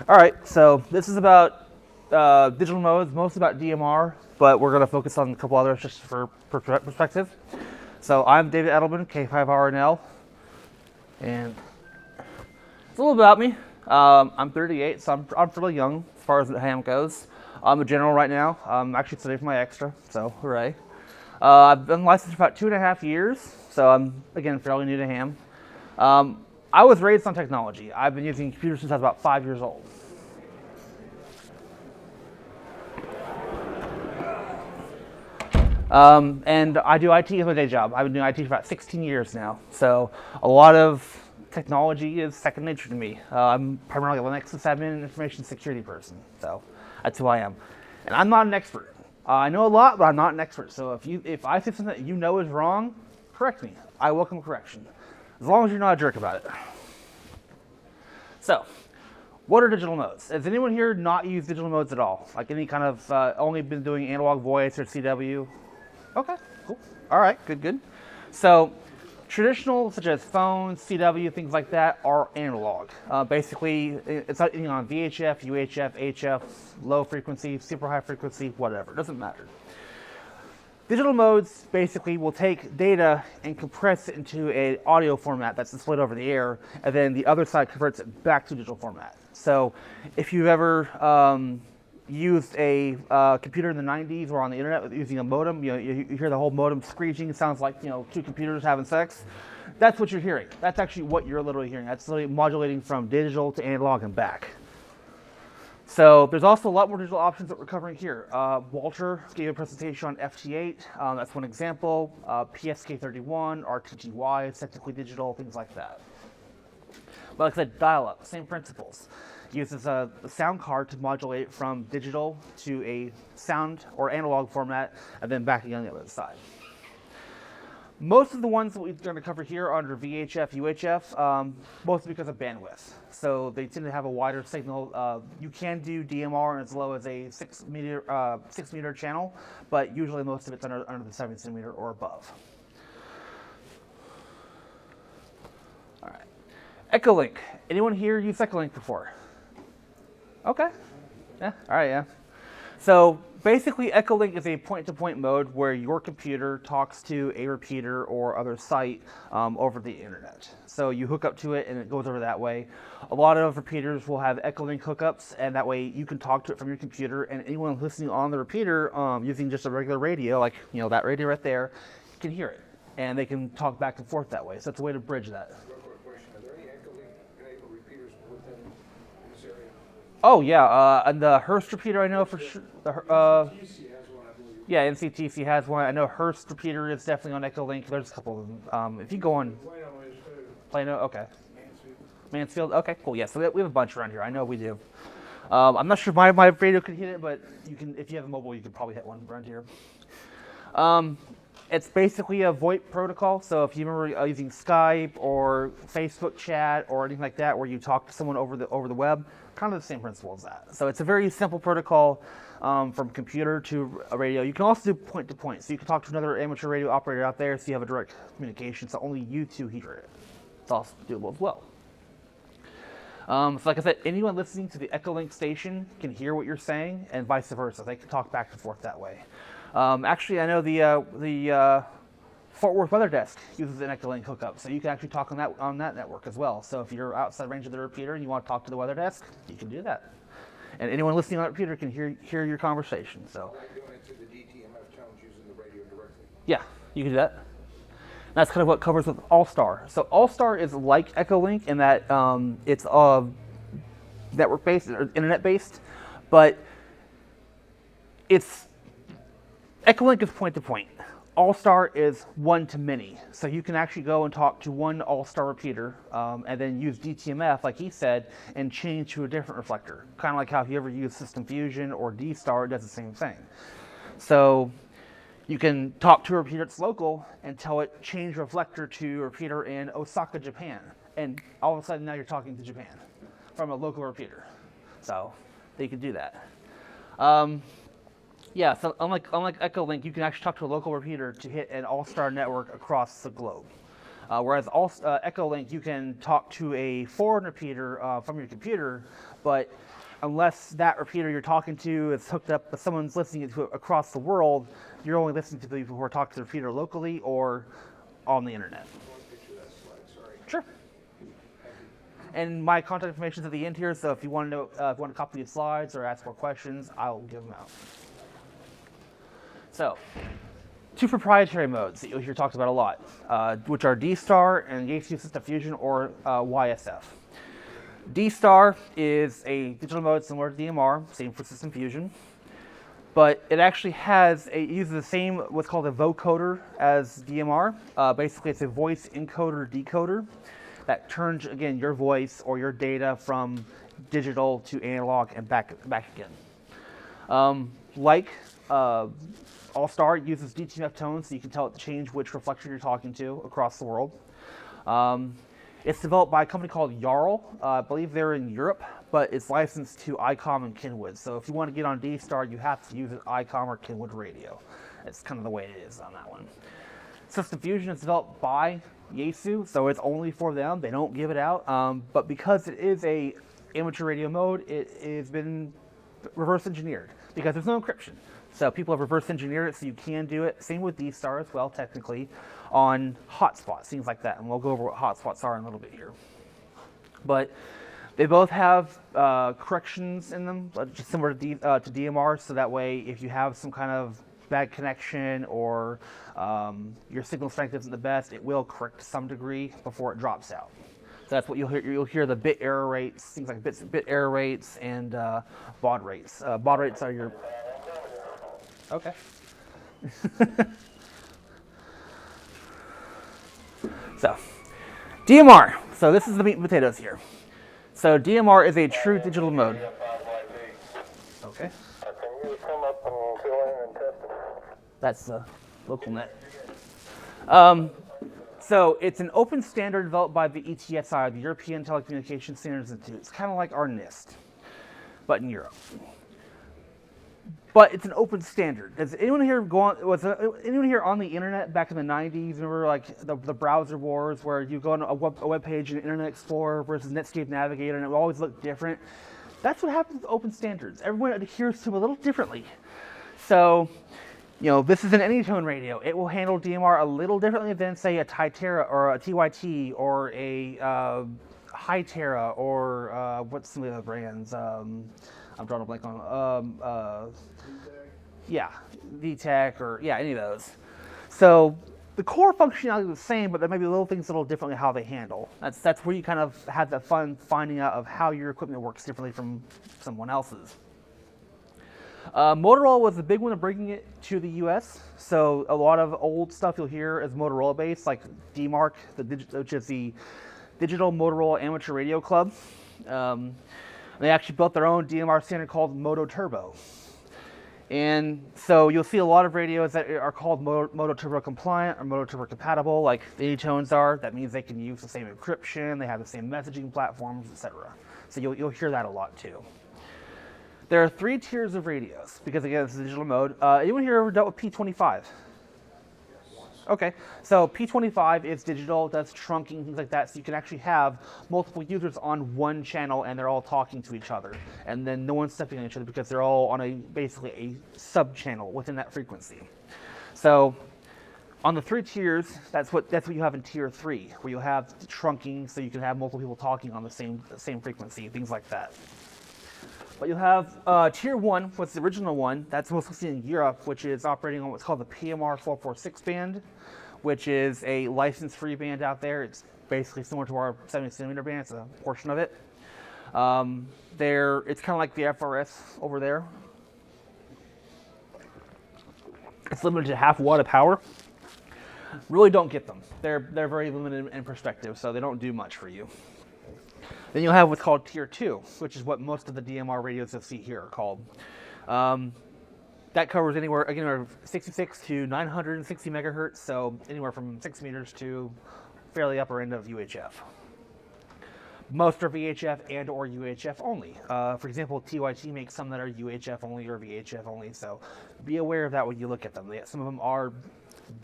All right, so this is about digital modes, mostly about DMR, but we're going to focus on a couple others just for perspective. So I'm David Edelman, K5RNL, and it's a little about me. I'm 38, so I'm fairly young as far as the ham goes. I'm a general right now. I'm actually studying for my extra, so hooray. I've been licensed for about 2.5 years, so I'm, again, fairly new to ham. I was raised on technology. I've been using computers since I was about 5 years old. And I do IT as my day job. I've been doing IT for about 16 years now. So a lot of technology is second nature to me. I'm primarily a Linux sysadmin and information security person. So that's who I am. And I'm not an expert. I know a lot, but I'm not an expert. So if I say something that you know is wrong, correct me. I welcome correction, as long as you're not a jerk about it. So, what are digital modes? Has anyone here not used digital modes at all? Like any kind of only been doing analog voice or CW? Okay, cool. All right, good. So, traditional, such as phones, CW, things like that, are analog. Basically, it's not anything on VHF, UHF, HF, low frequency, super high frequency, whatever. It doesn't matter. Digital modes basically will take data and compress it into an audio format that's displayed over the air, and then the other side converts it back to digital format. So, if you've ever used a computer in the 90s or on the internet using a modem, you hear the whole modem screeching. It sounds like two computers having sex. That's what you're hearing. That's actually what you're literally hearing. That's literally modulating from digital to analog and back. So there's also a lot more digital options that we're covering here. Walter gave a presentation on FT8. That's one example. PSK31, RTTY is technically digital, things like that. But like I said, dial-up, same principles. Uses a sound card to modulate from digital to a sound or analog format, and then back again on the other side. Most of the ones that we're going to cover here are under VHF, UHF, mostly because of bandwidth. So they tend to have a wider signal. You can do DMR as low as a 6 meter channel, but usually most of it's under the 7 centimeter or above. All right. Echolink. Anyone here use Echolink before? Okay. Yeah. All right. Yeah. So basically, Echolink is a point-to-point mode where your computer talks to a repeater or other site over the internet. So you hook up to it and it goes over that way. A lot of repeaters will have Echolink hookups, and that way you can talk to it from your computer, and anyone listening on the repeater using just a regular radio, like that radio right there, can hear it, and they can talk back and forth that way. So it's a way to bridge that. Oh yeah, and the Hearst repeater I know for sure. Yeah, NCTC has one. I know Hearst repeater is definitely on Echolink. There's a couple of them. If you go on Plano, okay. Mansfield, okay, cool. Yeah, so we have a bunch around here. I know we do. I'm not sure my radio could hit it, but you can. If you have a mobile, you could probably hit one around here. It's basically a VoIP protocol. So if you remember using Skype or Facebook chat or anything like that, where you talk to someone over the web, kind of the same principle as that. So it's a very simple protocol from computer to a radio. You can also do point to point. So you can talk to another amateur radio operator out there, so you have a direct communication. So only you two hear it. It's also doable as well. So like I said, anyone listening to the Echolink station can hear what you're saying, and vice versa. They can talk back and forth that way. Actually, I know the Fort Worth Weather Desk uses an Echolink hookup, so you can actually talk on that network as well. So if you're outside range of the repeater and you want to talk to the weather desk, you can do that. And anyone listening on the repeater can hear your conversation. So. Like doing it to the DTMF channels using the radio directly. Yeah, you can do that. And that's kind of what it covers with All-Star. So All-Star is like Echolink in that it's network-based or internet-based, but Echolink is point-to-point. All-Star is one-to-many. So you can actually go and talk to one All-Star repeater and then use DTMF, like he said, and change to a different reflector. Kind of like how if you ever use System Fusion or D-Star, it does the same thing. So you can talk to a repeater that's local and tell it change reflector to a repeater in Osaka, Japan. And all of a sudden now you're talking to Japan from a local repeater. So you can do that. Yeah, so unlike Echolink, you can actually talk to a local repeater to hit an all-star network across the globe. Whereas Echolink, you can talk to a forward repeater from your computer, but unless that repeater you're talking to is hooked up, but someone's listening to it across the world, you're only listening to the people who are talking to the repeater locally or on the internet. Sure. And my contact information is at the end here, so if you want to know, if you want to copy the slides or ask more questions, I'll give them out. So, 2 proprietary modes that you'll hear talked about a lot, which are D-Star and Yaesu System Fusion, or YSF. D-Star is a digital mode similar to DMR, same for System Fusion, but it actually uses the same, what's called a vocoder as DMR. Basically, it's a voice encoder decoder that turns, again, your voice or your data from digital to analog and back again. Like All-Star, it uses DTMF tones, so you can tell it to change which reflection you're talking to across the world. It's developed by a company called Jarl. I believe they're in Europe, but it's licensed to ICOM and Kenwood. So if you want to get on D-Star, you have to use an ICOM or Kenwood radio. It's kind of the way it is on that one. System Fusion is developed by Yaesu, so it's only for them. They don't give it out. But because it is a amateur radio mode, it has been reverse engineered because there's no encryption. So people have reverse engineered it so you can do it. Same with D-Star as well, technically, on hotspots, things like that. And we'll go over what hotspots are in a little bit here. But they both have corrections in them, just similar to DMR, so that way if you have some kind of bad connection or your signal strength isn't the best, it will correct to some degree before it drops out. So that's what you'll hear. You'll hear the bit error rates, things like bit error rates and baud rates. Baud rates are your... Okay. So, DMR. So this is the meat and potatoes here. So DMR is a true digital mode. Okay. That's the local net. So it's an open standard developed by the ETSI, the European Telecommunication Standards Institute. It's kind of like our NIST, but in Europe. But it's an open standard. Does anyone here anyone here on the internet back in the 90s? Remember, like the browser wars, where you go on a web page in Internet Explorer versus Netscape Navigator, and it would always look different. That's what happens with open standards. Everyone adheres to them a little differently. So, you know, this is an Anytone radio. It will handle DMR a little differently than, say, a Tytera or a TYT or a Hytera or what's some of the other brands? I'm drawing a blank on. Yeah, VTech or any of those. So the core functionality is the same, but there may be little things a little differently how they handle. That's where you kind of have the fun finding out of how your equipment works differently from someone else's. Motorola was the big one of bringing it to the U.S. So a lot of old stuff you'll hear is Motorola based, like DMARC, which is the Digital Motorola Amateur Radio Club. They actually built their own DMR standard called Moto Turbo. And so you'll see a lot of radios that are called Moto Turbo compliant or Moto Turbo compatible, like the Anytones are. That means they can use the same encryption, they have the same messaging platforms, etc. So you'll hear that a lot too. There are 3 tiers of radios, because again, this is digital mode. Anyone here ever dealt with P25? Okay, so P25 is digital, does trunking, things like that, so you can actually have multiple users on one channel and they're all talking to each other. And then no one's stepping on each other because they're all on basically a sub-channel within that frequency. So on the 3 tiers, that's what you have in tier 3, where you'll have trunking, so you can have multiple people talking on the same frequency, things like that. But you'll have tier 1, what's the original one, that's mostly seen in Europe, which is operating on what's called the PMR 446 band, which is a license-free band out there. It's basically similar to our 70cm band, it's a portion of it. It's kind of like the FRS over there. It's limited to half a watt of power. Really don't get them. They're very limited in perspective, so they don't do much for you. Then you'll have what's called Tier 2, which is what most of the DMR radios you'll see here are called. That covers anywhere 66 to 960 megahertz, so anywhere from 6 meters to fairly upper end of UHF. Most are VHF and or UHF only. For example, TYT makes some that are UHF only or VHF only, so be aware of that when you look at them. Some of them are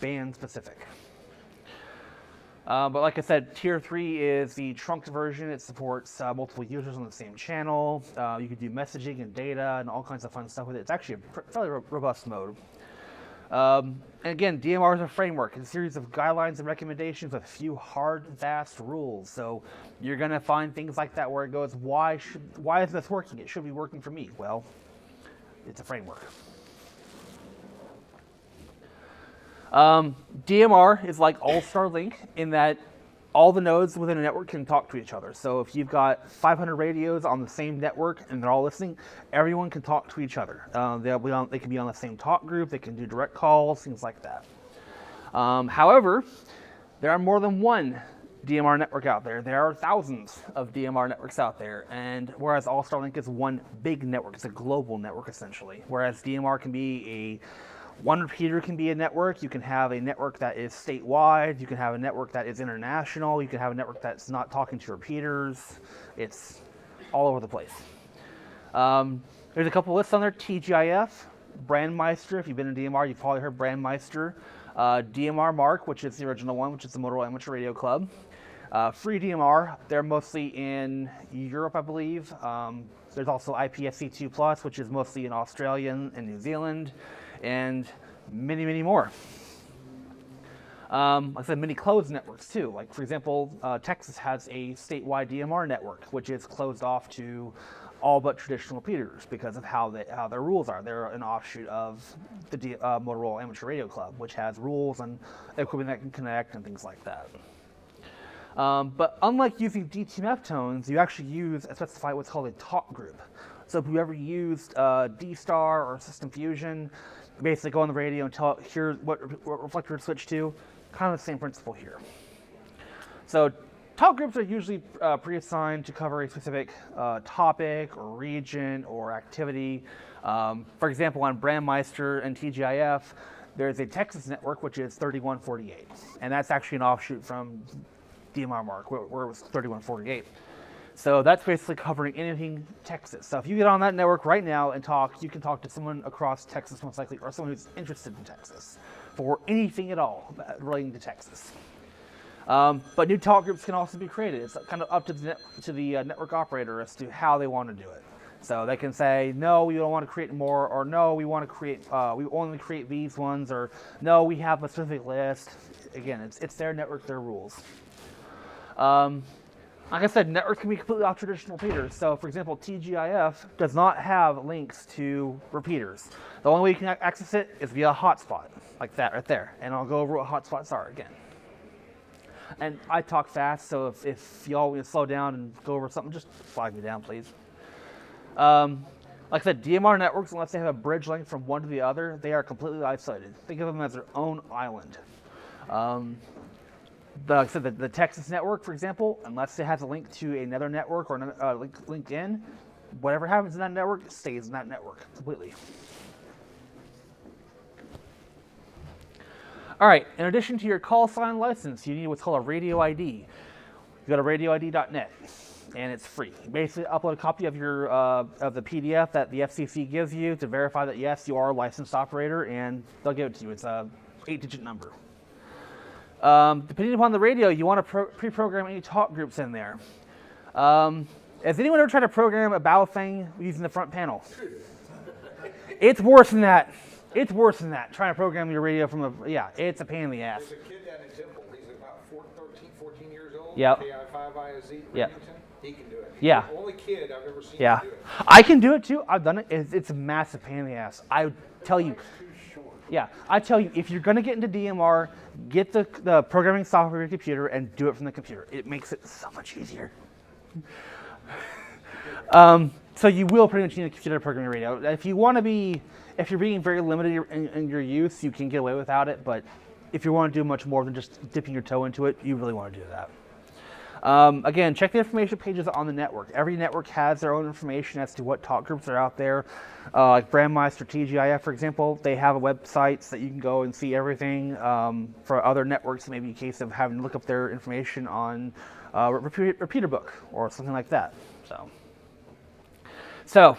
band specific. But like I said, Tier 3 is the trunked version. It supports multiple users on the same channel. You can do messaging and data and all kinds of fun stuff with it. It's actually a fairly robust mode. And again, DMR is a framework. It's a series of guidelines and recommendations with a few hard and fast rules. So you're going to find things like that where it goes, why is this working? It should be working for me. Well, it's a framework. DMR is like All-Star Link in that all the nodes within a network can talk to each other. So if you've got 500 radios on the same network and they're all listening, everyone can talk to each other. They can be on the same talk group, they can do direct calls, things like that. However, there are more than one DMR network out there. There are thousands of DMR networks out there, and whereas All-Star Link is one big network, it's a global network essentially, whereas DMR can be one repeater can be a network. You can have a network that is statewide. You can have a network that is international. You can have a network that's not talking to repeaters. It's all over the place. There's a couple lists on there. TGIF, Brandmeister. If you've been in DMR, you've probably heard Brandmeister. DMR Mark, which is the original one, which is the Motorola Amateur Radio Club. Free DMR, they're mostly in Europe, I believe. There's also IPSC2+, which is mostly in Australia and New Zealand, and many, many more. Like I said, many closed networks too. Like for example, Texas has a statewide DMR network, which is closed off to all but traditional repeaters because of how their rules are. They're an offshoot of the Motorola Amateur Radio Club, which has rules and equipment that can connect and things like that. But unlike using DTMF tones, you actually specify what's called a talk group. So if you ever used D-Star or System Fusion, basically go on the radio and here's what reflector to switch to. Kind of the same principle here. So talk groups are usually pre-assigned to cover a specific topic or region or activity. For example, on Brandmeister and TGIF, there's a Texas network, which is 3148. And that's actually an offshoot from DMR Mark, where it was 3148. So that's basically covering anything Texas. So if you get on that network right now and talk, you can talk to someone across Texas most likely, or someone who's interested in Texas for anything at all relating to Texas. But new talk groups can also be created. It's kind of up to the network operator as to how they want to do it. So they can say, no, we don't want to create more, or no, we want to create, we only create these ones, or no, we have a specific list. Again, it's their network, their rules. Like I said, networks can be completely off traditional repeaters. So, for example, TGIF does not have links to repeaters. The only way you can access it is via a hotspot, like that right there. And I'll go over what hotspots are again. And I talk fast, so if y'all want to slow down and go over something, just flag me down, please. Like I said, DMR networks, unless they have a bridge link from one to the other, they are completely isolated. Think of them as their own island. Like I said, the Texas network, for example, unless it has a link to another network or linked in, whatever happens in that network stays in that network completely. All right, in addition to your call sign license, you need what's called a radio ID. You go to radioid.net, and it's free. You basically upload a copy of your of the PDF that the FCC gives you to verify that yes, you are a licensed operator, and they'll give it to you. It's a 8-digit number. Depending upon the radio, you want to pre-program any talk groups in there. Has anyone ever tried to program a Baofeng using the front panel? It's worse than that. It's worse than that, trying to program your radio from it's a pain in the ass. There's a kid down in Temple, he's about 14 years old, Yep. K5RNL, Yep. he can do it. He's Yeah. the only kid I've ever seen Yeah. do it. I can do it too. I've done it. It's a massive pain in the ass. I tell you. Yeah, I tell you, if you're going to get into DMR, get the programming software on your computer and do it from the computer. It makes it so much easier. So you will pretty much need a computer to program your radio. If you're being very limited in your use, you can get away without it. But if you want to do much more than just dipping your toe into it, you really want to do that. Again, check the information pages on the network. Every network has their own information as to what talk groups are out there. Like Brandmeister, TGIF, for example, they have websites that you can go and see everything. For other networks, maybe a case of having to look up their information on Repeater Book or something like that. So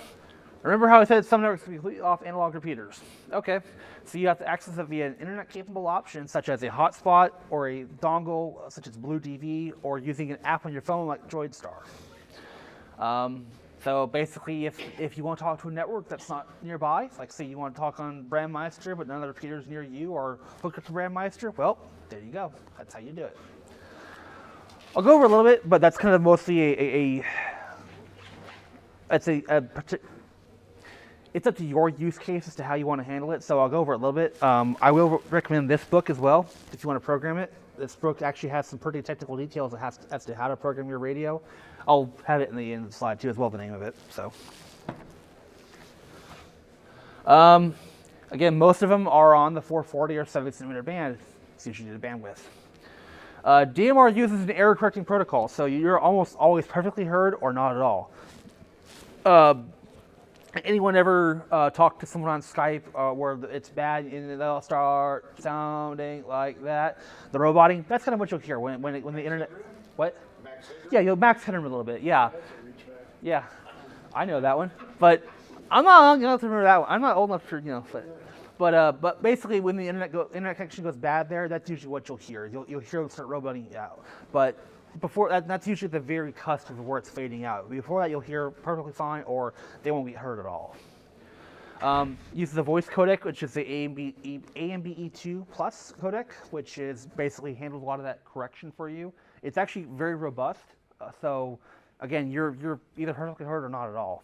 Remember how I said some networks can be completely off analog repeaters? Okay, so you have to access it via an internet-capable option such as a hotspot or a dongle such as Blue DV, or using an app on your phone like DroidStar. So basically, if you want to talk to a network that's not nearby, like say you want to talk on Brandmeister but none of the repeaters near you or hook up to Brandmeister, well, there you go. That's how you do it. I'll go over a little bit, but that's kind of mostly it's up to your use case as to how you want to handle it, so I'll go over it a little bit. I will recommend this book as well if you want to program it. This book actually has some pretty technical details as to how to program your radio. I'll have it in the end of the slide too as well, the name of it. So, again, most of them are on the 440 or 70 centimeter band. It's usually the bandwidth. DMR uses an error correcting protocol, so you're almost always perfectly heard or not at all. Anyone ever talk to someone on Skype where it's bad and they'll start sounding like that? The roboting, that's kind of what you'll hear when the internet. What? Yeah, you'll max headroom a little bit. Yeah, yeah, I know that one, but I'm not old enough to remember that one. I'm not old enough for but basically when the internet connection goes bad there, that's usually what you'll hear. You'll hear it start roboting out, but before that, that's usually the very cusp of where it's fading out. Before that, you'll hear perfectly fine, or they won't be heard at all. Uses a voice codec, which is the AMBE2 Plus codec, which is basically handles a lot of that correction for you. It's actually very robust. So again, you're either perfectly heard or not at all.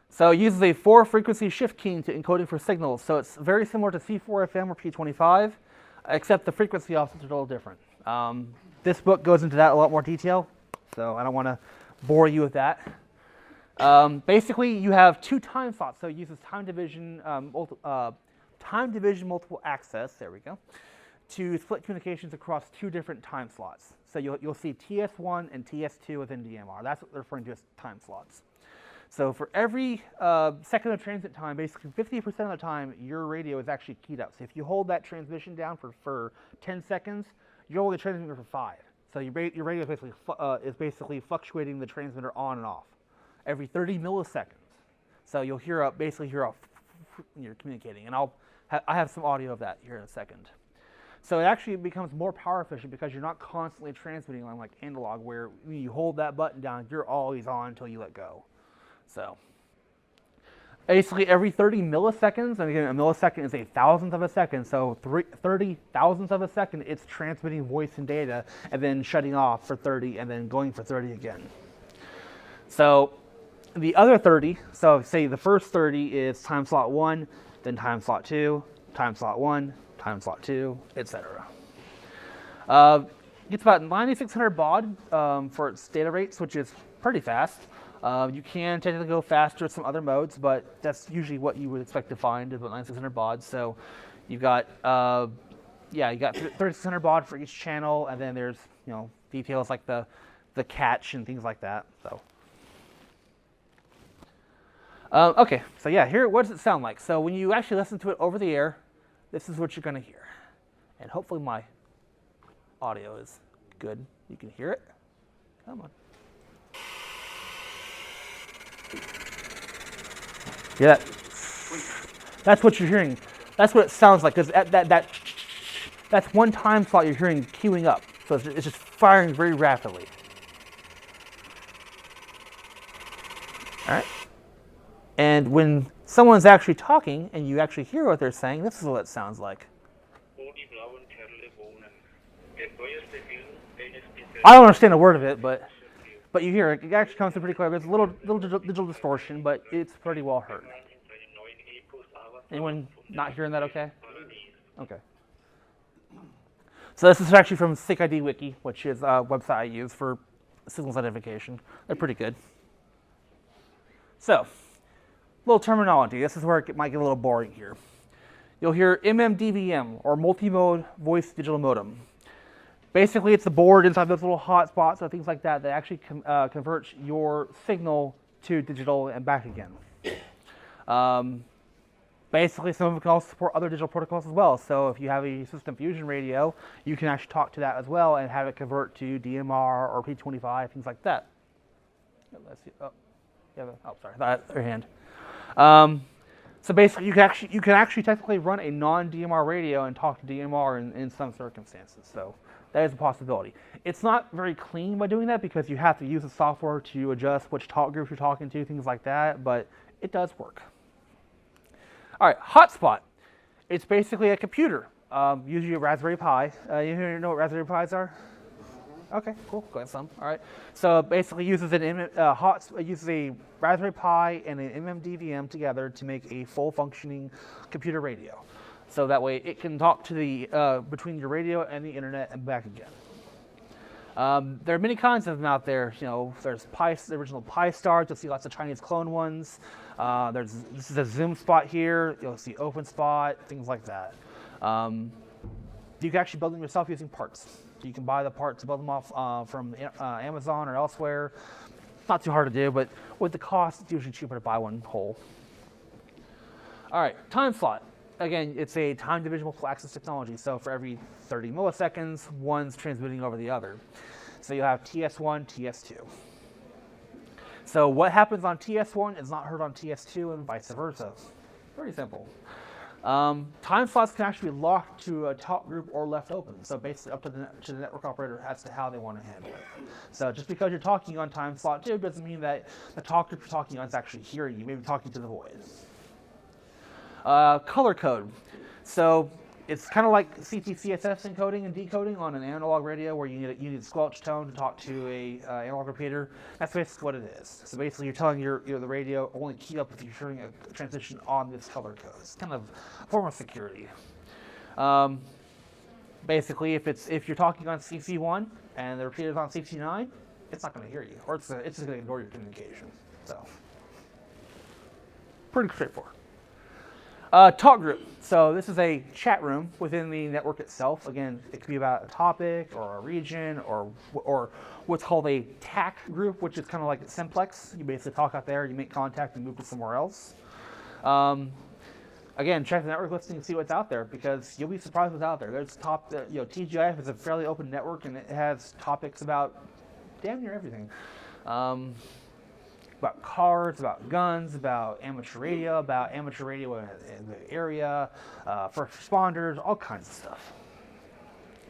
So it uses a 4-frequency shift keying to encoding for signals. So it's very similar to C4FM or P25. Except the frequency offsets are a little different. This book goes into that in a lot more detail, so I don't want to bore you with that. Basically, you have 2 time slots, so it uses time division multiple access, there we go, to split communications across 2 different time slots. So you'll see TS1 and TS2 within DMR. That's what they're referring to as time slots. So for every second of transit time, basically 50% of the time, your radio is actually keyed up. So if you hold that transmission down for 10 seconds, you're only transmitting for 5. So your radio is basically fluctuating the transmitter on and off every 30 milliseconds. So you'll basically hear when you're communicating. And I have some audio of that here in a second. So it actually becomes more power efficient because you're not constantly transmitting on like analog, where when you hold that button down, you're always on until you let go. So basically every 30 milliseconds, and again, a millisecond is a thousandth of a second, so 30 thousandths of a second, it's transmitting voice and data and then shutting off for 30 and then going for 30 again. So the other 30, so say the first 30 is time slot 1, then time slot 2, time slot 1, time slot 2, etc. It's about 9600 baud for its data rates, which is pretty fast. You can technically go faster with some other modes, but that's usually what you would expect to find is about 9600 baud. So you've got, you got 3600 baud for each channel, and then there's details like the catch and things like that. So okay, so yeah, here, what does it sound like? So when you actually listen to it over the air, this is what you're going to hear, and hopefully my audio is good. You can hear it. Come on. Yeah, that's what you're hearing. That's what it sounds like, because that's one time slot you're hearing queuing up. So it's just firing very rapidly. All right. And when someone's actually talking and you actually hear what they're saying, this is what it sounds like. I don't understand a word of it, but you hear it. It actually comes through pretty clear. There's a little digital distortion, but it's pretty well heard. Anyone not hearing that okay? Okay. So this is actually from SICK-ID Wiki, which is a website I use for signals identification. They're pretty good. So, a little terminology. This is where it might get a little boring here. You'll hear MMDVM, or multi-mode voice digital modem. Basically, it's the board inside those little hotspots or things like that that actually converts your signal to digital and back again. Basically, some of them can also support other digital protocols as well. So if you have a system fusion radio, you can actually talk to that as well and have it convert to DMR or P25, things like that. Let's see. Oh, yeah. Oh, sorry. That your hand. So basically, you can actually technically run a non-DMR radio and talk to DMR in some circumstances. So that is a possibility. It's not very clean by doing that because you have to use the software to adjust which talk groups you're talking to, things like that. But it does work. All right, hotspot. It's basically a computer, usually a Raspberry Pi. You know what Raspberry Pis are? Okay, cool. Got some. All right. So basically, uses uses a Raspberry Pi and an MMDVM together to make a full functioning computer radio. So that way, it can talk to the between your radio and the internet and back again. There are many kinds of them out there. You know, there's the original Pi Stars. You'll see lots of Chinese clone ones. This is a Zoom spot here. You'll see Open Spot, things like that. You can actually build them yourself using parts. You can buy the parts, build them off from Amazon or elsewhere. It's not too hard to do, but with the cost, it's usually cheaper to buy one whole. All right, time slot. Again, it's a time divisible access technology. So for every 30 milliseconds, one's transmitting over the other. So you have TS1, TS2. So what happens on TS1 is not heard on TS2 and vice versa. Pretty simple. Time slots can actually be locked to a talk group or left open. So basically up to the network operator as to how they want to handle it. So just because you're talking on time slot 2 doesn't mean that the talk group you're talking on is actually hearing you. Maybe talking to the void. Color code. So it's kind of like CTCSS encoding and decoding on an analog radio where you need a squelch tone to talk to a analog repeater. That's basically what it is. So basically you're telling the radio only key up if you're hearing a transition on this color code. It's kind of a form of security. Basically, if you're talking on CC1 and the repeater's on CC9, it's not going to hear you, or it's just going to ignore your communication. So pretty straightforward. Talk group. So this is a chat room within the network itself. Again, it could be about a topic or a region or what's called a TAC group, which is kind of like a simplex. You basically talk out there, you make contact, and move to somewhere else. Again, check the network listing and see what's out there because you'll be surprised what's out there. There's TGIF is a fairly open network and it has topics about damn near everything. About cars, about guns, about amateur radio in the area, first responders, all kinds of stuff.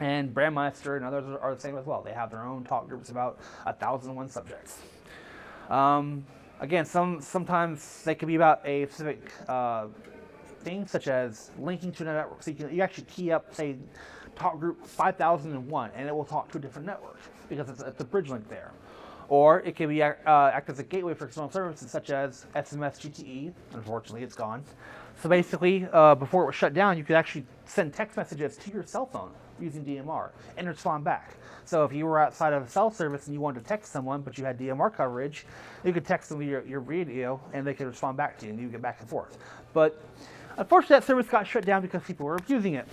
And Brandmeister and others are the same as well. They have their own talk groups about 1,001 subjects. Again, sometimes they could be about a specific thing, such as linking to a network. So you actually key up, say, talk group 5001, and it will talk to a different network because it's a bridge link there. Or it can be act as a gateway for external services such as SMS GTE. Unfortunately, it's gone. So basically, before it was shut down, you could actually send text messages to your cell phone using DMR and respond back. So if you were outside of a cell service and you wanted to text someone, but you had DMR coverage, you could text them your radio and they could respond back to you and you get back and forth. But unfortunately, that service got shut down because people were abusing it.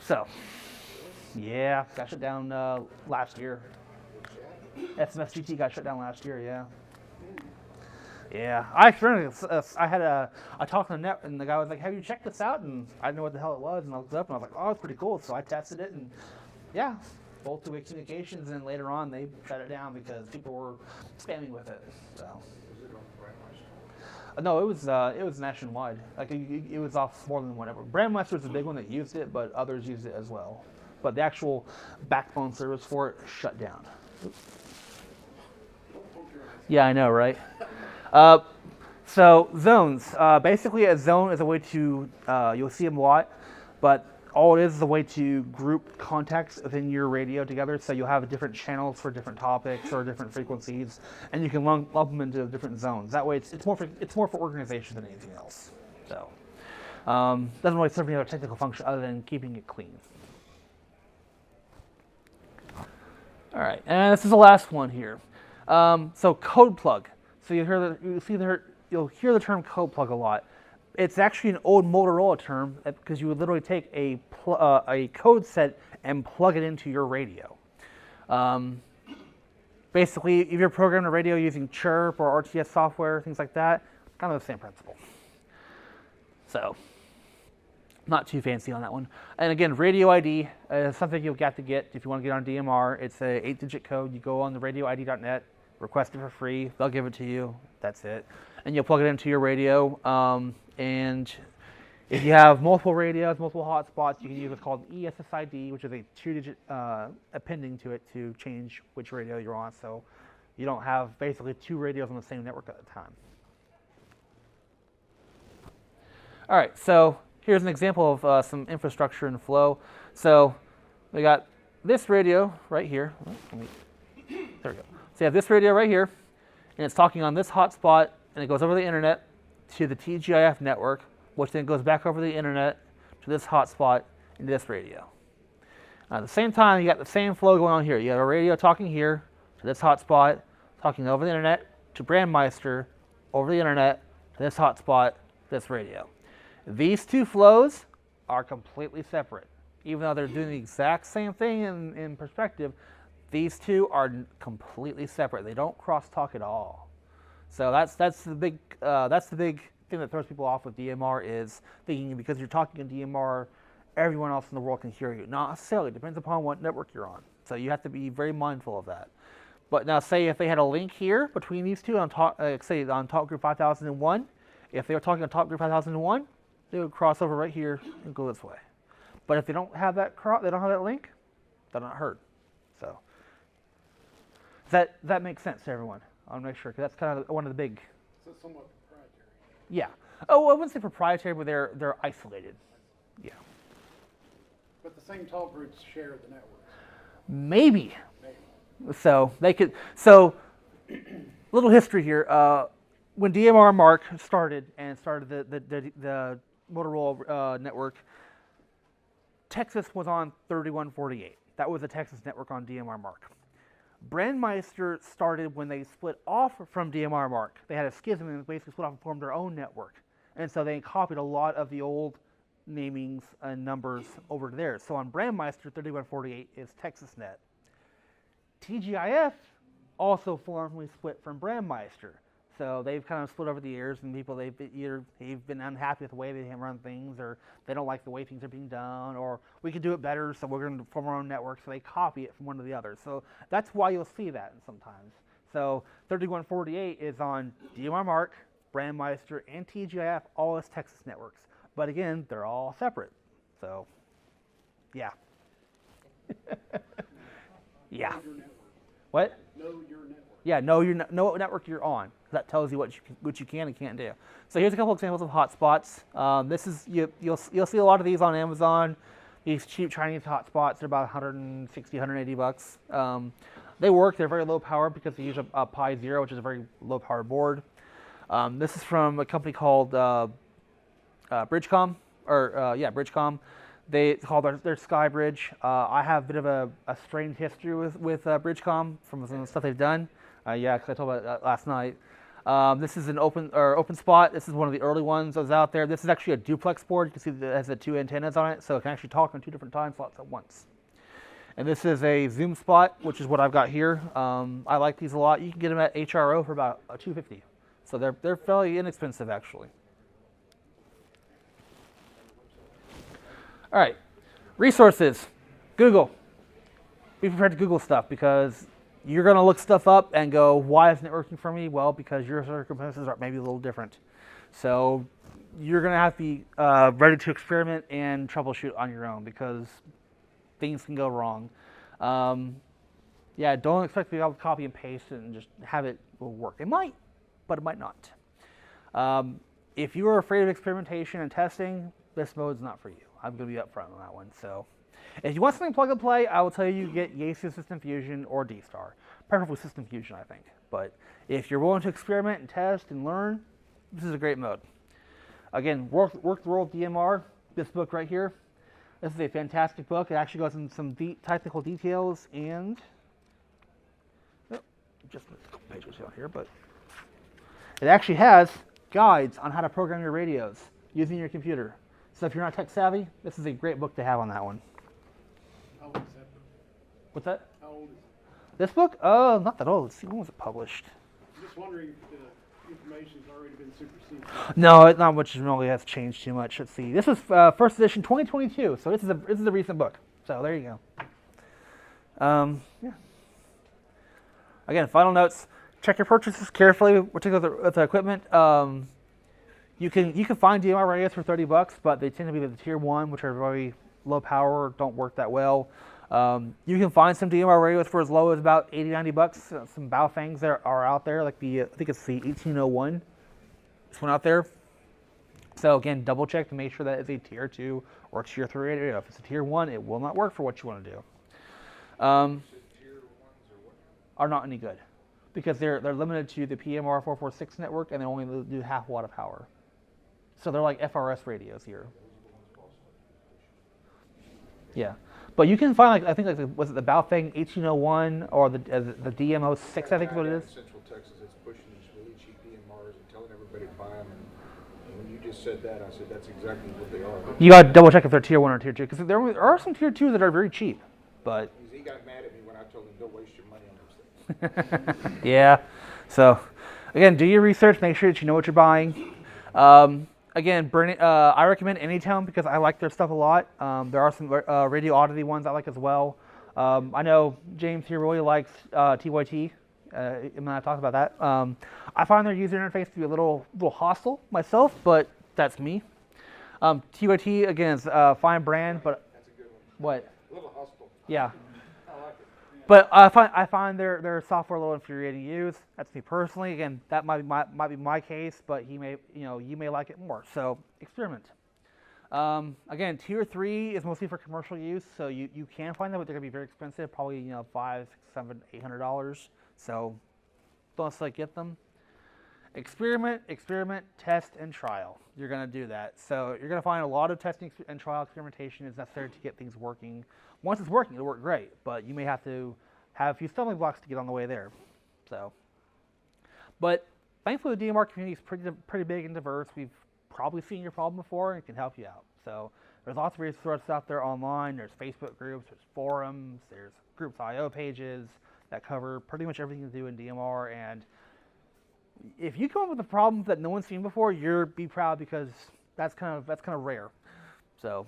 So, yeah, got shut down last year. SMS GT got shut down last year, yeah. Yeah, I experienced this. I had a talk on the net, and the guy was like, "Have you checked this out?" And I didn't know what the hell it was, and I looked it up, and I was like, "Oh, it's pretty cool." So I tested it, and yeah, both two-way communications. And later on, they shut it down because people were spamming with it. So. Was it on Brandmeister? No, it was nationwide. Like it was off more than whatever. Brandmeister was the big one that used it, but others used it as well. But the actual backbone service for it shut down. Oops. Yeah, I know, right? So zones. Basically, a zone is a way to, you'll see them a lot, but all it is a way to group contacts within your radio together. So you'll have different channels for different topics or different frequencies, and you can lump them into different zones. That way, it's more for organization than anything else. So doesn't really serve any other technical function other than keeping it clean. All right, and this is the last one here. So code plug. So you'll hear the term code plug a lot. It's actually an old Motorola term because you would literally take a code set and plug it into your radio. Basically, if you're programming a radio using Chirp or RTS software, things like that, kind of the same principle. So, not too fancy on that one. And again, radio ID is something you'll have to get if you want to get on DMR. It's a 8-digit code. You go on the radioid.net request it for free. They'll give it to you. That's it. And you'll plug it into your radio. And if you have multiple radios, multiple hotspots, you can use what's called ESSID, which is a 2-digit appending to it to change which radio you're on. So you don't have basically 2 radios on the same network at a time. All right, so here's an example of some infrastructure and flow. So we got this radio right here. There we go. So you have this radio right here, and it's talking on this hotspot, and it goes over the internet to the TGIF network, which then goes back over the internet to this hotspot into this radio. At the same time, you got the same flow going on here. You have a radio talking here to this hotspot, talking over the internet to Brandmeister, over the internet to this hotspot, this radio. These 2 flows are completely separate. Even though they're doing the exact same thing in perspective, these 2 are completely separate. They don't cross-talk at all. So that's the big thing that throws people off with DMR, is thinking because you're talking in DMR, everyone else in the world can hear you. Not necessarily. It depends upon what network you're on. So you have to be very mindful of that. But now, say if they had a link here between these 2 on say on Talk Group 5001, if they were talking on Talk Group 5001, they would cross over right here and go this way. But if they don't have that link, they're not heard. So that makes sense to everyone. I'll make sure, because that's kind of one of the big. So it's somewhat proprietary. Yeah. Oh, I wouldn't say proprietary, but they're isolated. Yeah. But the same talk groups share the networks. Maybe. Maybe. So they could. So little history here. When DMR Mark started the Motorola network, Texas was on 3148. That was the Texas network on DMR Mark. Brandmeister started when they split off from DMR Mark. They had a schism and basically split off and formed their own network. And so they copied a lot of the old namings and numbers over to theirs. So on Brandmeister, 3148 is TexasNet. TGIF also formally split from Brandmeister. So they've kind of split over the years, and people they've been unhappy with the way they run things, or they don't like the way things are being done, or we can do it better, so we're going to form our own network. So they copy it from one to the other. So that's why you'll see that sometimes. So 3148 is on DMR Mark, Brandmeister, and TGIF, all as Texas networks. But again, they're all separate. So, yeah. Yeah. Know your network. What? Know your network. Yeah, know what network you're on. That tells you what you can and can't do. So here's a couple examples of hotspots. This is you'll see a lot of these on Amazon. These cheap Chinese hotspots are about 160, 180 bucks. They work. They're very low power because they use a Pi 0, which is a very low power board. This is from a company called Bridgecom, Bridgecom. They call their SkyBridge. I have a bit of a strained history with Bridgecom from some of the stuff they've done. Because I told about that last night. This is an open spot. This is one of the early ones that was out there. This is actually a duplex board. You can see that it has the 2 antennas on it, so it can actually talk on 2 different time slots at once. And this is a Zoom spot, which is what I've got here. I like these a lot. You can get them at HRO for about $250. So they're fairly inexpensive, actually. All right, resources. Google. Be prepared to Google stuff, because you're going to look stuff up and go, why isn't it working for me? Well, because your circumstances are maybe a little different. So you're going to have to be ready to experiment and troubleshoot on your own, because things can go wrong. Don't expect to be able to copy and paste it and just have it work. It might, but it might not. If you are afraid of experimentation and testing, this mode is not for you. I'm going to be upfront on that one. So if you want something plug and play, I will tell you get Yaesu System Fusion or D-Star. Preferably System Fusion, I think. But if you're willing to experiment and test and learn, this is a great mode. Again, Work the World DMR, this book right here. This is a fantastic book. It actually goes into some technical details, and just a couple pages down here, but it actually has guides on how to program your radios using your computer. So if you're not tech savvy, this is a great book to have on that one. How old is that book? What's that? How old is it? This book? Oh, not that old. Let's see, when was it published? I'm just wondering if the information's already been superseded. No, not much really has changed too much. Let's see. This is first edition 2022, so this is a recent book. So there you go. Yeah. Again, final notes. check your purchases carefully, particularly with the equipment. You can find DMR radios for $30, but they tend to be the tier 1, which are very low power, don't work that well. You can find some DMR radios for as low as about $80-90. Some Baofangs that are out there, like I think it's the 1801. This one out there. So again, double check to make sure that it's a tier 2 or tier 3 radio. If it's a tier 1, it will not work for what you want to do. Are not any good because they're limited to the PMR 446 network and they only do half watt of power. So they're like FRS radios here. Yeah, but you can find I think was it the Baofeng 1801 or the DM06? I think is what it is. Central Texas, it's pushing these really cheap DMRs and telling everybody to buy them. And when you just said that, I said that's exactly what they are. You got to double check if they're tier 1 or tier 2 because there are some tier 2s that are very cheap, but. He got mad at me when I told him don't waste your money on those things. Yeah. So, again, do your research. Make sure that you know what you're buying. Again, I recommend Anytone because I like their stuff a lot. There are some Radio Oddity ones I like as well. I know James here really likes TYT. And I talked about that. I find their user interface to be a little hostile myself, but that's me. TYT again is a fine brand, but That's a good what? one. A little hostile. Yeah. I like it. But I find their software a little infuriating to use. That's me personally. Again, that might be my case, but you may like it more. So experiment. Again, tier 3 is mostly for commercial use, so you can find them, but they're gonna be very expensive, probably $500, $600, $700, $800. So don't necessarily get them. Experiment, test, and trial. You're gonna do that. So you're gonna find a lot of testing and trial experimentation is necessary to get things working. Once it's working, it'll work great, but you may have to have a few stumbling blocks to get on the way there. So, but thankfully the DMR community is pretty big and diverse. We've probably seen your problem before and can help you out. So there's lots of resources out there online. There's Facebook groups, there's forums, there's groups IO pages that cover pretty much everything to do in DMR. And if you come up with a problem that no one's seen before, be proud because that's kind of rare. So.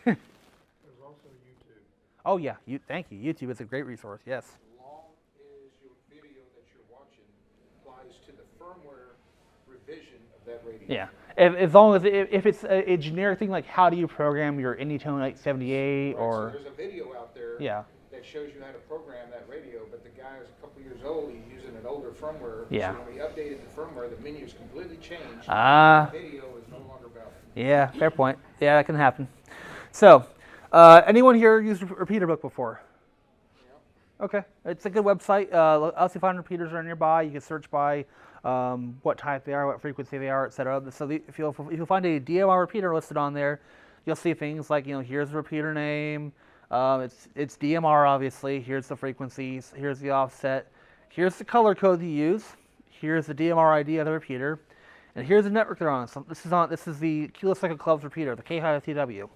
There's also YouTube. Oh yeah, thank you. YouTube is a great resource. Yes. As long as your video that you're watching applies to the firmware revision of that radio. Yeah. As long as if it's a generic thing like how do you program your Anytone 878 Right, or so there's a video out there yeah. that shows you how to program that radio, but the guy is a couple years old, he's using an older firmware. Yeah. So when we updated the firmware, the menu's completely changed. Ah. The video is no longer valid. Yeah, fair point. Yeah, that can happen. So, anyone here used Repeater Book before? Yeah. Okay, it's a good website. LC500 repeaters are nearby. You can search by what type they are, what frequency they are, etc. So if you'll find a DMR repeater listed on there, you'll see things like here's the repeater name. It's DMR obviously. Here's the frequencies. Here's the offset. Here's the color code to use. Here's the DMR ID of the repeater, and here's the network they're on. So this is the Kilocycle Club's repeater, the K5RNL.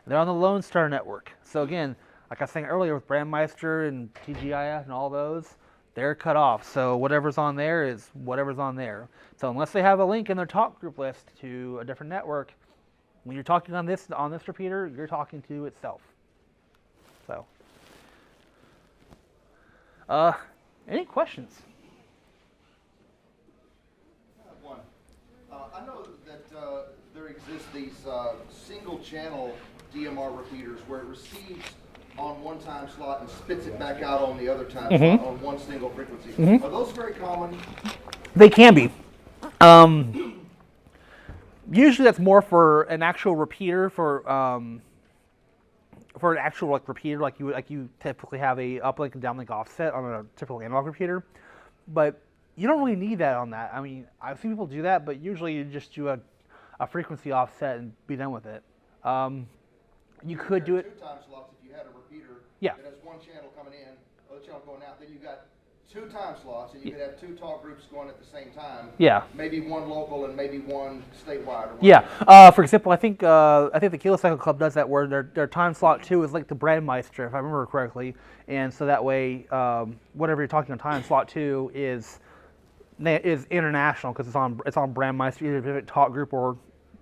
They're on the Lone Star network. So again, like I was saying earlier with Brandmeister and TGIF and all those, they're cut off. So whatever's on there is whatever's on there. So unless they have a link in their talk group list to a different network, when you're talking on this repeater, you're talking to itself. So, any questions? I have one. I know that there exist these single-channel DMR repeaters where it receives on one time slot and spits it back out on the other time slot on one single frequency. Are those very common? They can be. Usually that's more for an actual repeater for an actual repeater like you typically have a uplink and downlink offset on a typical analog repeater, but you don't really need that on that. I mean, I've seen people do that, but usually you just do a frequency offset and be done with it. You could do it. 2 time slots if you had a repeater Yeah. that has one channel coming in, other channel going out. Then you got 2 time slots, and you could have 2 talk groups going at the same time. Yeah. Maybe one local and maybe one statewide. Or Yeah. For example, I think the Kilocycle Club does that where their time slot 2 is linked to Brandmeister, if I remember correctly, and so that way, whatever you're talking on time slot 2 is international because it's on Brandmeister, either a talk group or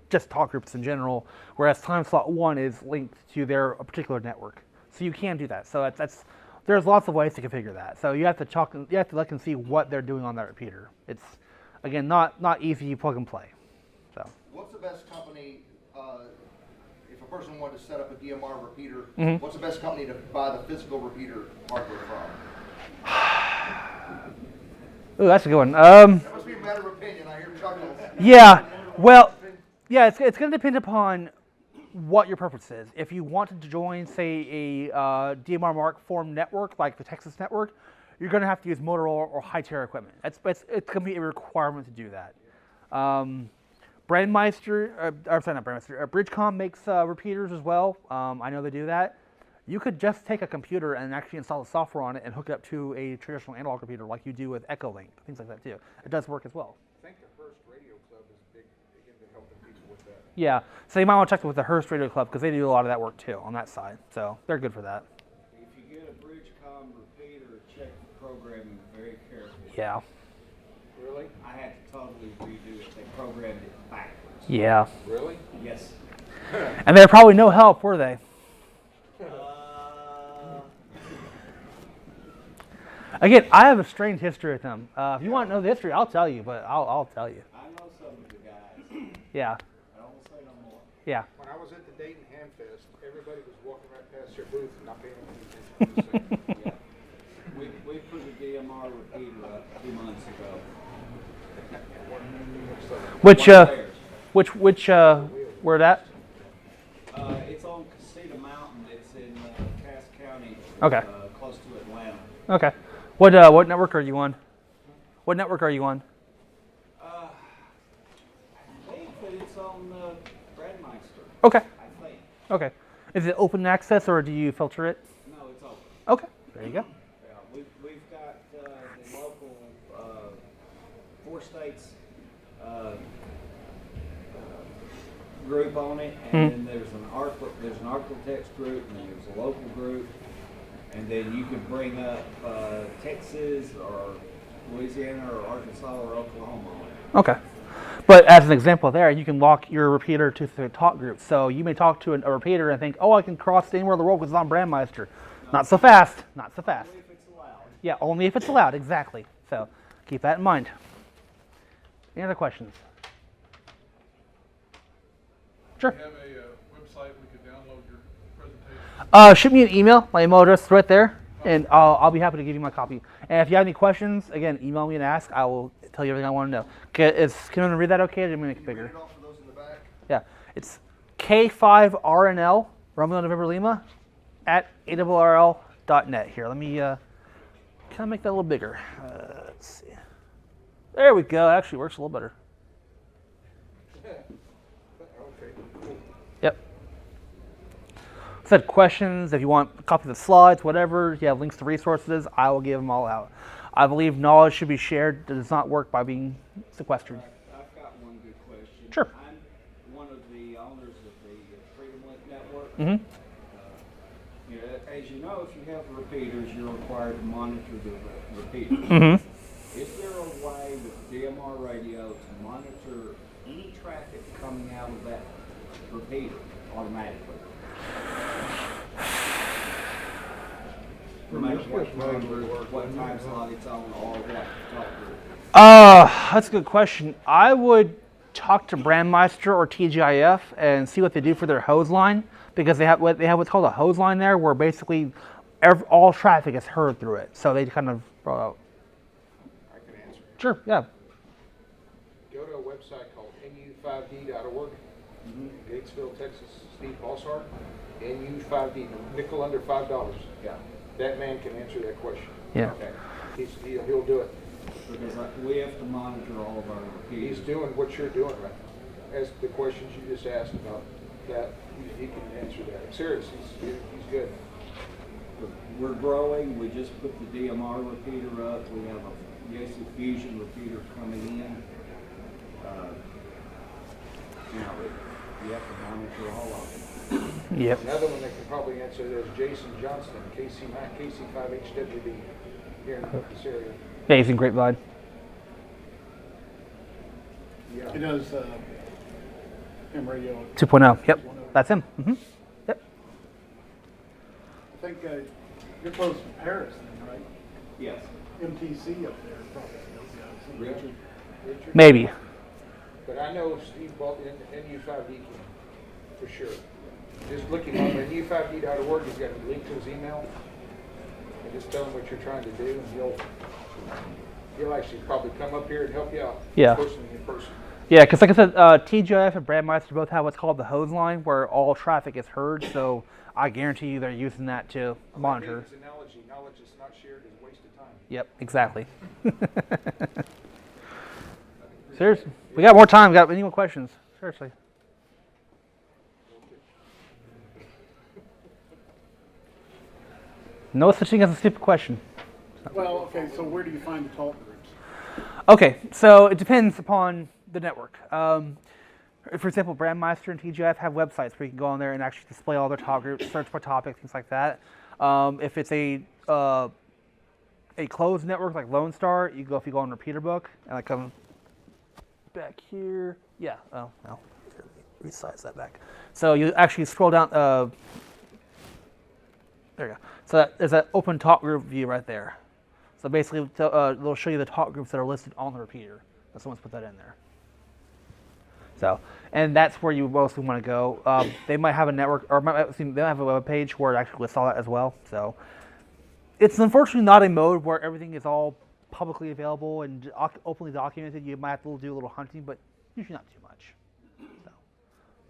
just talk groups in general. Whereas time slot 1 is linked to their particular network, so you can do that. So that's There's lots of ways to configure that. So you have to look and see what they're doing on that repeater. It's again not easy plug and play. So What's the best company, if a person wanted to set up a DMR repeater, Mm-hmm. what's the best company to buy the physical repeater hardware from? Ooh, that's a good one. That must be a matter of opinion. I hear chuckles. Yeah. Well, yeah, it's going to depend upon what your purpose is. If you want to join, say, a DMR Mark IV network, like the Texas network, you're going to have to use Motorola or high-tier equipment. It's going to be a requirement to do that. Bridgecom makes repeaters as well. I know they do that. You could just take a computer and actually install the software on it and hook it up to a traditional analog repeater like you do with Echolink, things like that too. It does work as well. I think the Hearst Radio Club is big into helping people with that. Yeah, so you might want to check with the Hearst Radio Club because they do a lot of that work too on that side. So they're good for that. If you get a Bridgecom repeater, check the programming very carefully. Yeah. Really? I had to totally redo it. They programmed it backwards. Yeah. Really? Yes. And they're probably no help, were they? Again, I have a strange history with them. If you want to know the history, I'll tell you, but I'll tell you. I know some of the guys. Yeah. I won't say no more. Yeah. When I was at the Dayton Hamfest, everybody was walking right past their booth and not paying any attention. Yeah. We put a DMR repeater up 2 months ago. Which where that? It's on Casita Mountain. It's in Cass County. Okay. Close to Atlanta. Okay. What network are you on? What network are you on? I think that it's on Bradmeister. Okay. I think. Okay. Is it open access or do you filter it? No, it's open. Okay. There you go. Yeah, we've got the local 4 states group on it, and then there's an architects group, and then there's a local group, and then you can bring up Texas or Louisiana or Arkansas or Oklahoma on it. Okay. But as an example there, you can lock your repeater to the talk group. So you may talk to a repeater and think, oh, I can cross anywhere in the world because it's on Brandmeister. Not so fast. Not so fast. Only if it's allowed. Yeah, only if it's allowed. Exactly. So keep that in mind. Any other questions? Sure. Do you have a website we could download your presentation? Shoot me an email. My email address is right there, and I'll be happy to give you my copy. And if you have any questions, again, email me and ask. I will tell you everything I want to know. Can I read that okay? Or did we make it Can you bigger? read it off for those in the back? Yeah, it's K5RNL, Romeo November Lima, at ARRL.net. Here, let me kind of make that a little bigger. Let's see. There we go. It actually works a little better. Okay, cool. Yep. Said questions, if you want a copy of the slides, whatever, you have links to resources, I will give them all out. I believe knowledge should be shared. It does not work by being sequestered. I've got one good question. Sure. I'm one of the owners of the Freedom Link Network. Mm-hmm. As you know, if you have repeaters, you're required to monitor the repeaters. Mm-hmm. Is there a way with DMR radio to monitor any traffic coming out of that repeater automatically? No matter what number, what time slot it's on, or what to talk to. That's a good question. I would talk to Brandmeister or TGIF and see what they do for their hose line, because they have what's called a hose line there, where basically all traffic is heard through it. So they kind of brought out. I can answer. Sure. Yeah. Go to a website called nu5d.org. Gatesville, Texas, Steve Bossart. NU5D, nickel under $5. Yeah. That man can answer that question. Yeah. Okay. He'll do it. Because we have to monitor all of our repeaters. He's doing what you're doing right now. As the questions you just asked about that, he can answer that. I'm serious. He's good. We're growing. We just put the DMR repeater up. We have a Yaesu Fusion repeater coming in. You have to monitor all of them. Yep. Another one that can probably answer that is Jason Johnston, KC5HWD here in this area. Yeah, he's in Grapevine. Yeah. It does ham radio. 2.0. Yep. That's him. Mm-hmm. Yep. I think You're close to Paris then, right? Yes. MTC up there probably. Richard? Richard? Maybe. But I know Steve bought NU5D can, for sure. Just look him up at NU5D.org, he's got a link to his email. And just tell him what you're trying to do, and he'll actually probably come up here and help you out. Yeah. Personally, in person. Yeah, because like I said, TGIF and Brandmeister both have what's called the hose line, where all traffic is heard. So I guarantee you they're using that to monitor. His analogy, knowledge that's not shared is a waste of time. Yep, exactly. Seriously, we got more time. Got any more questions? Seriously. No such thing as a stupid question. Well, okay, so where do you find the talk groups? Okay, so it depends upon the network. For example, Brandmeister and TGIF have websites where you can go on there and actually display all their talk groups, search by topic, things like that. If it's a closed network like Lone Star, if you go on Repeater Book, and I come back here, yeah, oh, no, resize that back. So you actually scroll down, there you go. So there's that open talk group view right there. So basically, they'll show you the talk groups that are listed on the repeater. Someone's put that in there. So, and that's where you mostly want to go. They might have a network, or they might have a web page where it actually lists all that as well. So, it's unfortunately not a mode where everything is all publicly available and openly documented. You might have to do a little hunting, but usually not too much. So,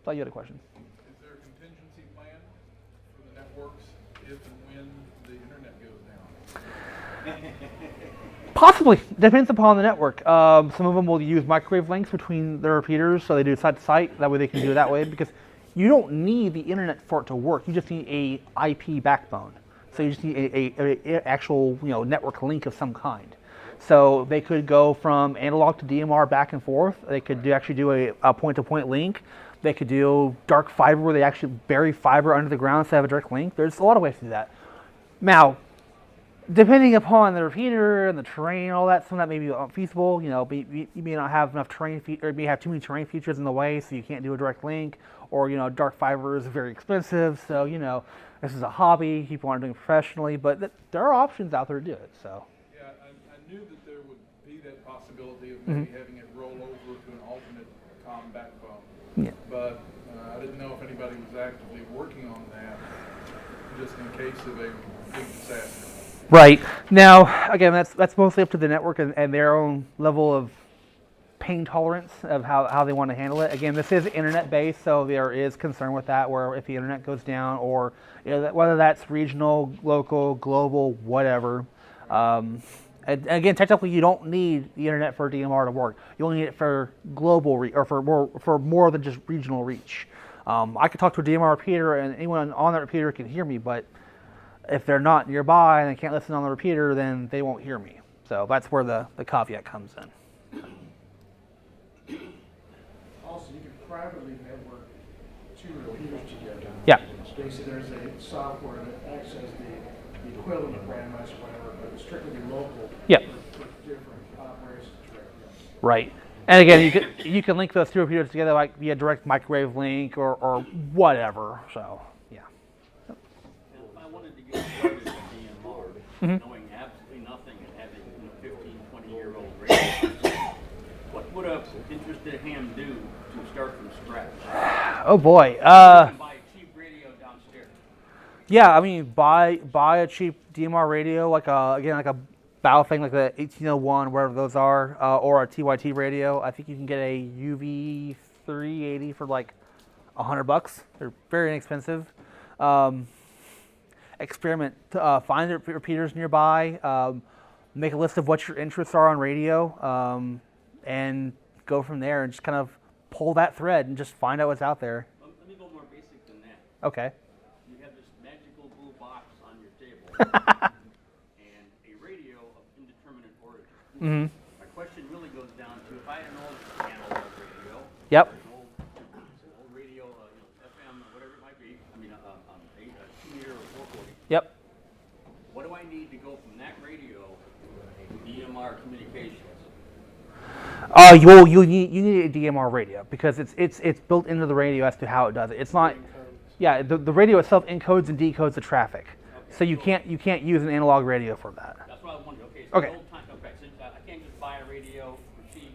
thought you had a question. Is there a contingency plan for the networks if and when the internet goes down? Possibly. Depends upon the network. Some of them will use microwave links between their repeaters, so they do site to site. That way they can do it that way, because you don't need the internet for it to work. You just need a IP backbone. So you just need a actual network link of some kind. So they could go from analog to DMR back and forth. They could actually do a point-to-point link. They could do dark fiber where they actually bury fiber under the ground to have a direct link. There's a lot of ways to do that. Now, depending upon the repeater and the terrain, all that, some of that may be unfeasible. You may not have enough terrain, or you may have too many terrain features in the way, so you can't do a direct link. Or dark fiber is very expensive, so this is a hobby. People aren't doing it professionally, but there are options out there to do it. So. Yeah, I knew that there would be that possibility of maybe having it roll over to an alternate comm backbone. Yeah. But I didn't know if anybody was actively working on that, just in case of a big disaster. Right. Now, again, that's mostly up to the network and their own level of pain tolerance of how they want to handle it. Again, this is internet-based, so there is concern with that, where if the internet goes down, or whether that's regional, local, global, whatever. And again, technically, you don't need the internet for DMR to work. You only need it for global or for more than just regional reach. I could talk to a DMR repeater, and anyone on that repeater can hear me, but if they're not nearby and they can't listen on the repeater, then they won't hear me. So that's where the caveat comes in. Also, you can privately network two repeaters together. Yeah. Basically, there's a software that acts as the equivalent of Brandmeister, whatever, but it's strictly local. Yep. For different operations directly. Right. And again, you can link those two repeaters together like via direct microwave link or whatever. So yeah. If I wanted to get started in DMR, knowing absolutely nothing and having a 15, 20-year-old radio, what would a interested ham do to start from scratch? Oh boy. You can buy a cheap radio downstairs. Yeah, I mean, buy a cheap DMR radio, like a bow thing, like the 1801, whatever those are, or a TYT radio. I think you can get a UV 380 for like $100. They're very inexpensive. Experiment, find the repeaters nearby, make a list of what your interests are on radio, and go from there and just kind of pull that thread and just find out what's out there. Let me go more basic than that. Okay. You have this magical blue box on your table and a radio of indeterminate origin. Mm-hmm. My question really goes down to if I had an old analog radio, Yep. an old radio, FM, whatever it might be, I mean, a 2-meter or 440. Yep. What do I need to go from that radio to DMR communications? You need a DMR radio because it's built into the radio as to how it does it. It's not, yeah. The radio itself encodes and decodes the traffic. So you can't use an analog radio for that. That's what I wondered. Okay, so Okay. the old time, okay, so I can't just buy a radio for cheap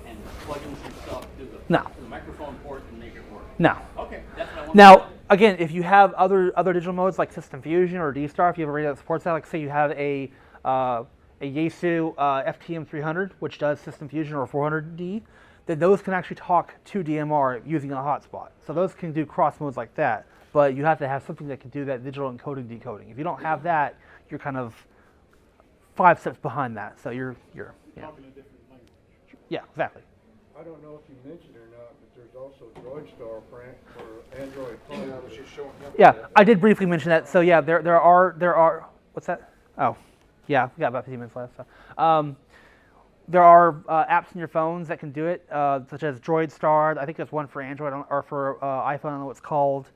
and plug in some stuff to No. the microphone port and make it work. No. Okay, that's what I wanted. Now, again, if you have other digital modes like System Fusion or D-Star, if you have a radio that supports that, like say you have a Yaesu FTM 300, which does System Fusion or 400D, then those can actually talk to DMR using a hotspot. So those can do cross modes like that, but you have to have something that can do that digital encoding decoding. If you don't have that, you're kind of 5 steps behind that. So you're yeah. Talking a different language. Yeah, exactly. I don't know if you mentioned it or not, but there's also DroidStar for Android phone. I was just showing him. Yeah, I did briefly mention that. So yeah, there are what's that? Oh, yeah, we got about 15 minutes left. So. There are apps in your phones that can do it, such as DroidStar. I think there's one for Android or for iPhone. I don't know what it's called.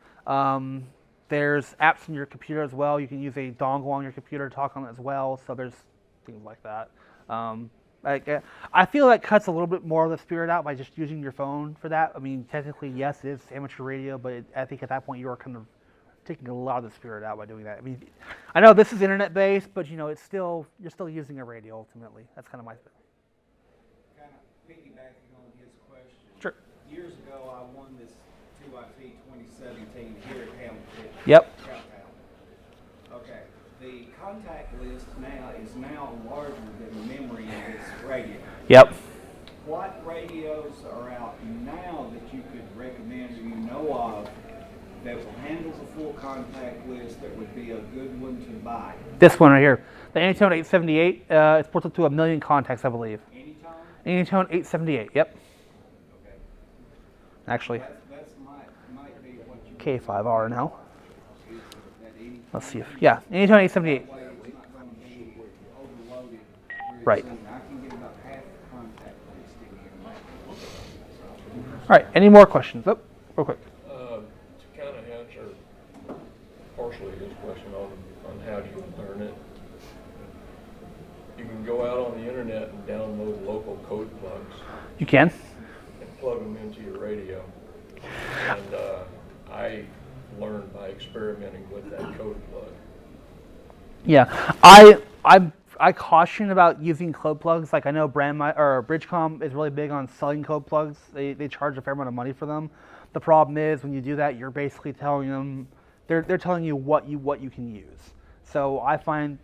There's apps in your computer as well. You can use a dongle on your computer to talk on it as well. So there's things like that. I feel that cuts a little bit more of the spirit out by just using your phone for that. I mean, technically, yes, it is amateur radio, but I think at that point you are kind of taking a lot of the spirit out by doing that. I mean, I know this is internet-based, but it's still you're still using a radio ultimately. That's kind of my thing. Kind of piggybacking on his question. Sure. Years ago, I won this 2IP 2017 here at Hamilton. Yep. Cowtown. Okay. The contact list is now larger than the memory of this radio. Yep. What radios are out now that you could recommend or you know of that will handle the full contact list that would be a good one to buy? This one right here, the Anytone 878. It ports up to 1 million contacts, I believe. Anytone 878. Yep. Okay. Actually, That's might be what you K5RNL. that 80 Let's see if Anytone 878. way it's not going to be overloaded very Right. soon. I can get about half the contact list in here. All right. Any more questions? Oh, real quick. To kind of answer partially his question on how do you learn it, you can go out on the internet and download local code plugs You can. and plug them into your radio. And I learned by experimenting with that code plug. Yeah. I caution about using code plugs. Like I know Bridgecom is really big on selling code plugs. They charge a fair amount of money for them. The problem is when you do that, you're basically telling them they're telling you what you can use. So I find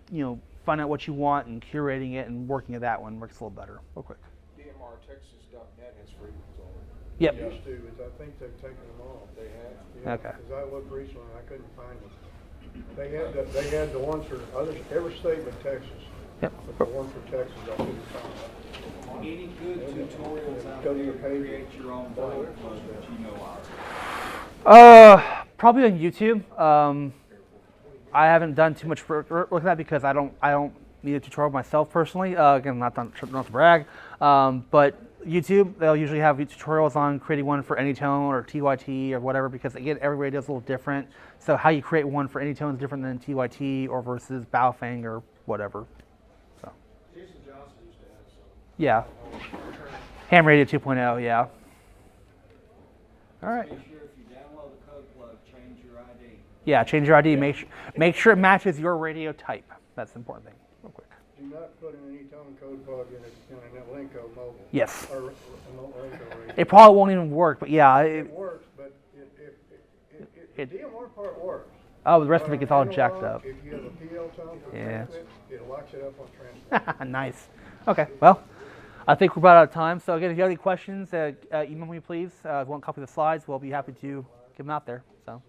find out what you want and curating it and working at that one works a little better. Real quick. DMRTexas.net has free ones on it. Yep. They used to, but I think they've taken them off. They have. Yeah, Okay. because I looked recently and I couldn't find them. They had the ones for every state but Texas. Yep. But the one for Texas I couldn't find. Any good tutorials out Go there to to the page. create your own phone plug that you know of? Probably on YouTube. I haven't done too much work with that because I don't need a tutorial myself personally. Again, not to brag, but YouTube they'll usually have tutorials on creating one for Anytone or TYT or whatever because again every radio is a little different. So how you create one for Anytone is different than TYT or versus Baofeng or whatever. So Jason Johnson used to have some. yeah, Ham Radio 2.0. Yeah. All right. Make sure if you download a code plug, change your ID. Yeah, change your ID. Make sure it matches your radio type. That's the important thing. Real quick. Do not put an Anytone code plug in an Elenco mobile. Yes. Or Elenco radio. It probably won't even work, but yeah. It works, but the DMR part works. The rest of it gets all Analog, jacked up. If you have a PL tone for Yeah. transmit, it locks it up on transmit. Nice. Okay, well, I think we're about out of time. So again, if you have any questions, email me please. If you want a copy of the slides, we'll be happy to get them out there. So.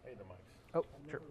Hey, the mics. Oh, sure.